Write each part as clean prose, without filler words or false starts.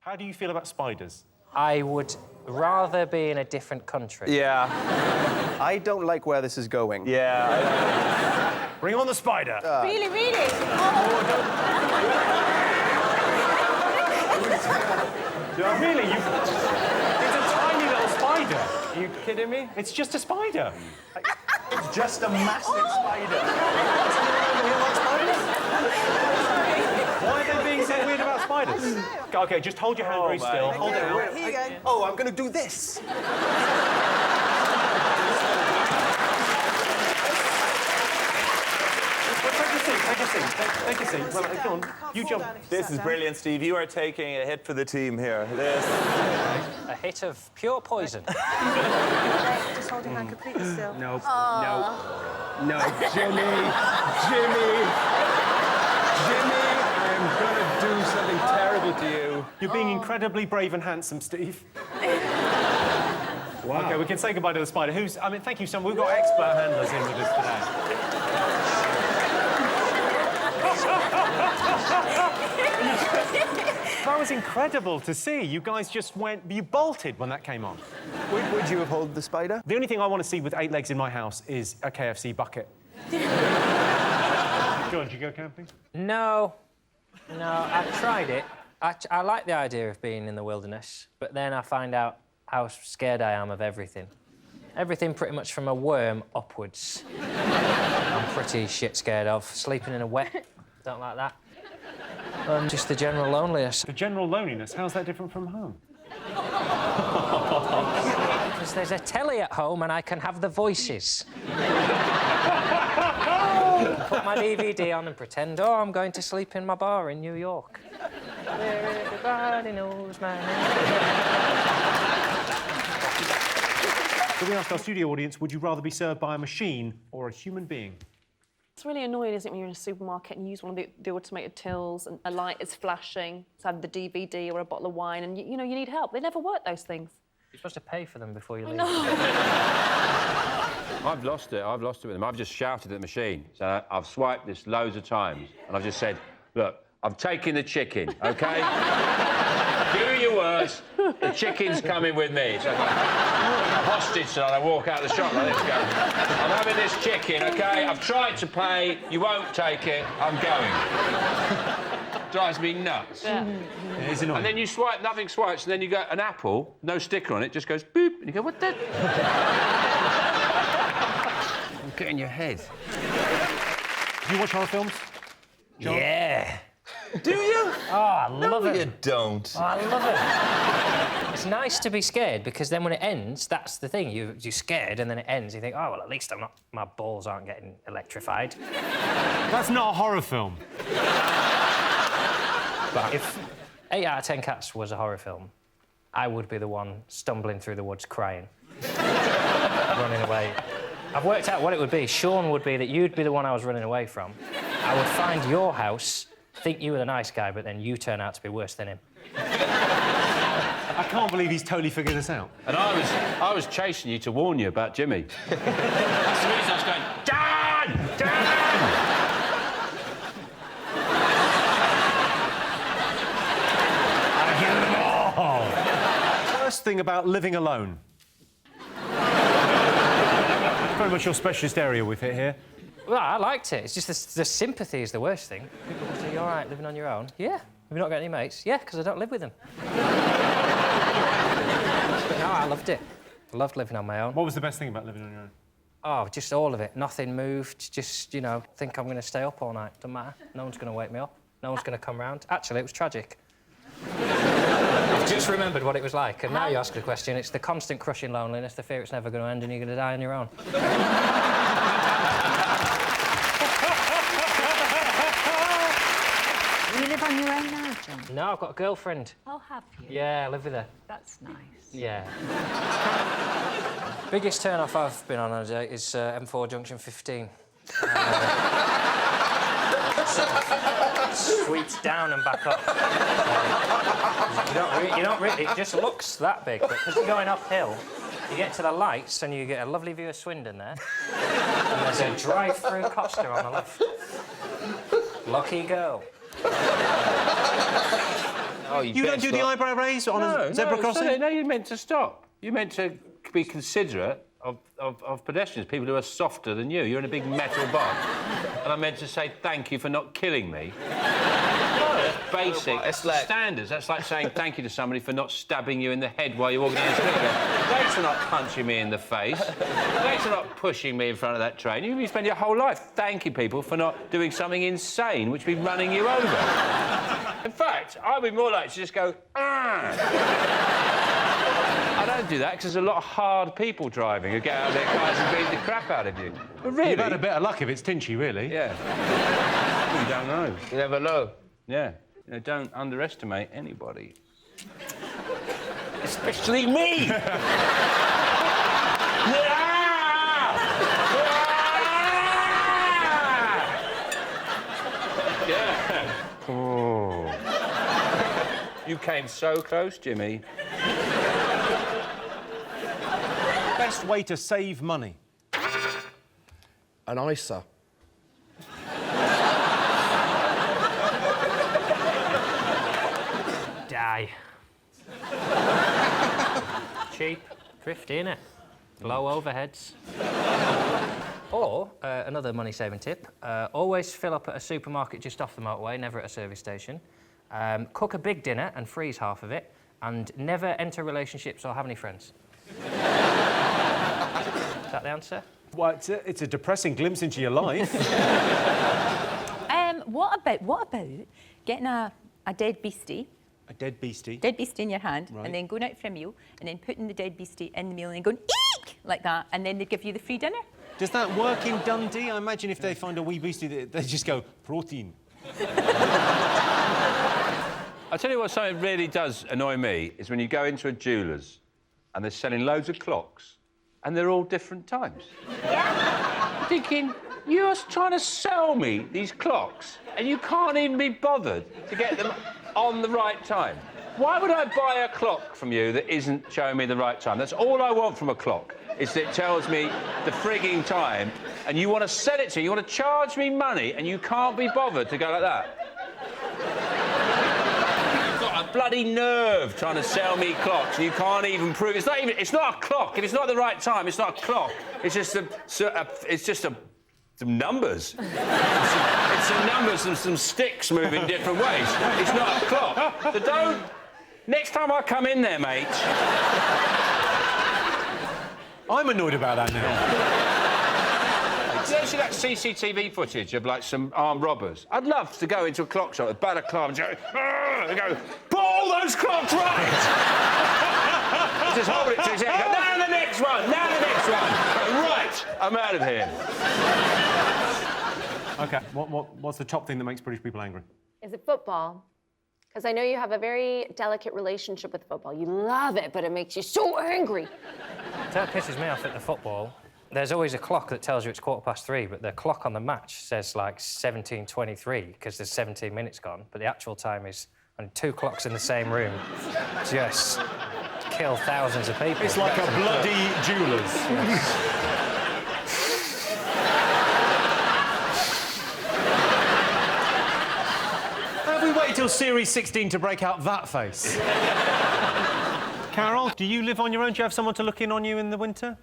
How do you feel about spiders? I would rather be in a different country. Yeah. I don't like where this is going. Yeah. Bring on the spider. Really, really? Really? It's a tiny little spider. Are you kidding me? It's just a spider. It's just a massive spider. Why are they being so weird about spiders? OK, just hold your hand very still. Hold it out. Here you go. Oh, I'm going to do this. Take a seat. Take a seat. Well, go on. You jump. This is brilliant, Steve. You are taking a hit for the team here. This. A hit of pure poison. Just hold your hand completely still. No, no. No, Jimmy. I'm going to do something terrible to you. You're being incredibly brave and handsome, Steve. Wow. OK, we can say goodbye to the spider. Thank you so much. We've got expert handlers in with us today. That was incredible to see. You guys just you bolted when that came on. Would you have held the spider? The only thing I want to see with 8 legs in my house is a KFC bucket. John, did you go camping? No, I've tried it. I like the idea of being in the wilderness, but then I find out how scared I am of everything. Everything pretty much from a worm upwards. I'm pretty shit scared of. Sleeping in a wet, don't like that. Just the general loneliness. The general loneliness? How's that different from home? Because there's a telly at home and I can have the voices. Put my DVD on and pretend, oh, I'm going to sleep in my bar in New York. Where everybody knows my name. So we asked our studio audience, would you rather be served by a machine or a human being? It's really annoying, isn't it, when you're in a supermarket and you use one of the automated tills and a light is flashing, so have the DVD or a bottle of wine, and you know you need help. They never work, those things. You're supposed to pay for them before you leave. No. I've lost it with them. I've just shouted at the machine. So I've swiped this loads of times, and I've just said, look, I'm taking the chicken, OK? Do your worst. The chicken's coming with me. So I'm hostage, so I walk out of the shop like this, go, I'm having this chicken, OK? I've tried to pay. You won't take it. I'm going. Drives me nuts. Yeah. It is annoying. And then you swipe, nothing swipes, and then you go, an apple, no sticker on it, just goes boop, and you go, what the... Get in your head. Do you watch horror films? John? Yeah. Do you? Oh, I love it. You don't. Oh, I love it. It's nice to be scared because then when it ends, that's the thing. You're scared and then it ends. You think, oh, well, at least my balls aren't getting electrified. That's not a horror film. But if 8 out of 10 Cats was a horror film, I would be the one stumbling through the woods crying, running away. I've worked out what it would be. Sean would be that you'd be the one I was running away from. I would find your house, think you were the nice guy, but then you turn out to be worse than him. I can't believe he's totally figured this out. And I was chasing you to warn you about Jimmy. That's the reason I was going, Dan! Dan! First thing about living alone. Very much your specialist area we've hit here. Well, I liked it. It's just the sympathy is the worst thing. People will say, you all right living on your own? Yeah. Have you not got any mates? Yeah, because I don't live with them. But no, I loved it. I loved living on my own. What was the best thing about living on your own? Oh, just all of it. Nothing moved. Just, you know, think I'm going to stay up all night. Doesn't matter. No one's going to wake me up. No one's going to come round. Actually, it was tragic. I've just remembered what it was like, and now you ask the question, it's the constant crushing loneliness, the fear it's never going to end and you're going to die on your own. You live on your own now, John? No, I've got a girlfriend. Oh, have you? Yeah, I live with her. That's nice. Yeah. Biggest turn-off I've been on a date is M4 Junction 15. Sweeps down and back up. You don't really... It just looks that big, but because you're going uphill, you get to the lights and you get a lovely view of Swindon there. And there's a drive-through Costa on the left. Lucky girl. Oh, You don't do the eyebrow raise on a zebra crossing? No, you're meant to stop. You're meant to be considerate of pedestrians, people who are softer than you. You're in a big metal box. And I'm meant to say thank you for not killing me. That's basic standards. That's like saying thank you to somebody for not stabbing you in the head while you're walking down the street. Thanks for not punching me in the face. Thanks for not pushing me in front of that train. You spend your whole life thanking people for not doing something insane, which would be running you over. In fact, I'd be more likely to just go, I don't do that because there's a lot of hard people driving who get out of their cars and beat the crap out of you. But really... You've had a bit of luck if it's Tinchy, really. Yeah. You don't know. You never know. Yeah. You know, don't underestimate anybody. Especially me! Yeah. Oh. You came so close, Jimmy. Best way to save money? An ISA. Die. Cheap, thrifty, innit? Low overheads. Or, another money-saving tip, always fill up at a supermarket just off the motorway, never at a service station. Cook a big dinner and freeze half of it, and never enter relationships or have any friends. Is that the answer? Well, it's a depressing glimpse into your life. What about getting a dead beastie? A dead beastie? Dead beastie in your hand, Right. and then going out for a meal, and then putting the dead beastie in the meal and then going, eek! Like that, and then they give you the free dinner. Does that work in Dundee? I imagine if they find a wee beastie, they just go, protein. I'll tell you what, something really does annoy me is when you go into a jeweller's and they're selling loads of clocks and they're all different times. Yeah. I'm thinking, you're trying to sell me these clocks and you can't even be bothered to get them on the right time. Why would I buy a clock from you that isn't showing me the right time? That's all I want from a clock, is that it tells me the frigging time, and you want to sell it to me, you want to charge me money, and you can't be bothered to go like that. You've got a bloody nerve trying to sell me clocks, and you can't even prove it's not a clock. If it's not the right time, it's not a clock. It's just some numbers. It's some numbers and some sticks moving different ways. It's not a clock. So don't. Next time I come in there, mate. I'm annoyed about that now. Did you ever see that CCTV footage of, like, some armed robbers? I'd love to go into a clock shop with balaclava and go, put all those clocks right! Just hold it to his head and go, now the next one, now the next one. Right, I'm out of here. OK, what's the top thing that makes British people angry? Is it football? Because I know you have a very delicate relationship with football. You love it, but it makes you so angry. That pisses me off at the football. There's always a clock that tells you it's 3:15, but the clock on the match says, like, 17:23, because there's 17 minutes gone, but the actual time is... And 2 clocks in the same room just kill thousands of people. It's like a bloody jeweller's. We waited till Series 16 to break out that face. Carol, do you live on your own? Do you have someone to look in on you in the winter?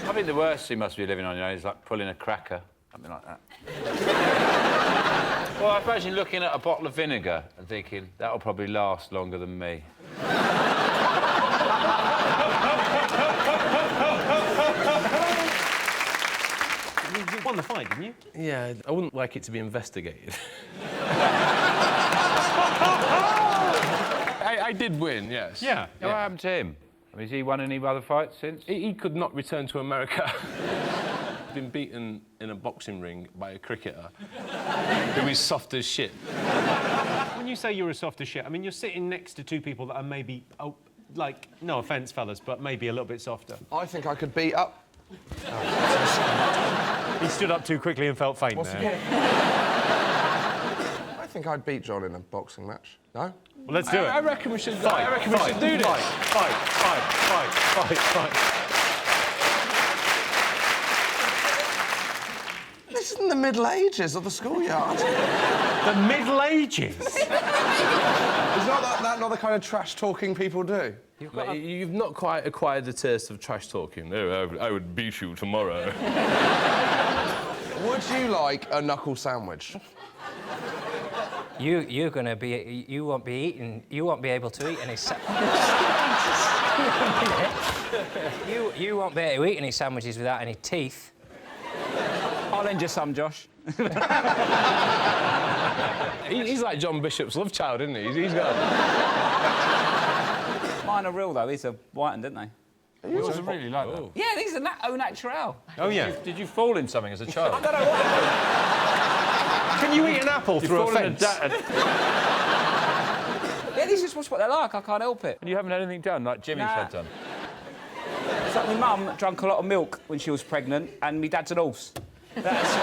I think the worst you must be living on your own is, like, pulling a cracker, something like that. Well, I imagine looking at a bottle of vinegar and thinking, that'll probably last longer than me. You won the fight, didn't you? Yeah, I wouldn't like it to be investigated. I did win, yes. Yeah. What happened to him? I mean, has he won any other fights since? He could not return to America. He's been beaten in a boxing ring by a cricketer who is soft as shit. When you say you're as soft as shit, I mean, you're sitting next to 2 people that are maybe, like, no offence, fellas, but maybe a little bit softer. I think I could beat up. He stood up too quickly and felt faint there. I think I'd beat John in a boxing match. No? Well, let's do it. I reckon we should. Fight, I reckon we should do this. Fight. This is in the Middle Ages of the schoolyard. The Middle Ages? Is that not the kind of trash-talking people do? Mate, you've not quite acquired the taste of trash talking. No, I would beat you tomorrow. Would you like a knuckle sandwich? You won't be able to eat any you won't be able to eat any sandwiches without any teeth. I'll lend you some, Josh. He's like John Bishop's love child, isn't he? He's got... Mine are real, though. These are whitened, didn't they? Yours are really like that. Yeah, these are au naturel. Oh, yeah. Did you fall in something as a child? I don't know what. Can you eat an apple through a fence? Yeah, these are just what they're like. I can't help it. And you haven't had anything done, like Jimmy's had done? It's like my mum drank a lot of milk when she was pregnant, and my dad's an horse. That's...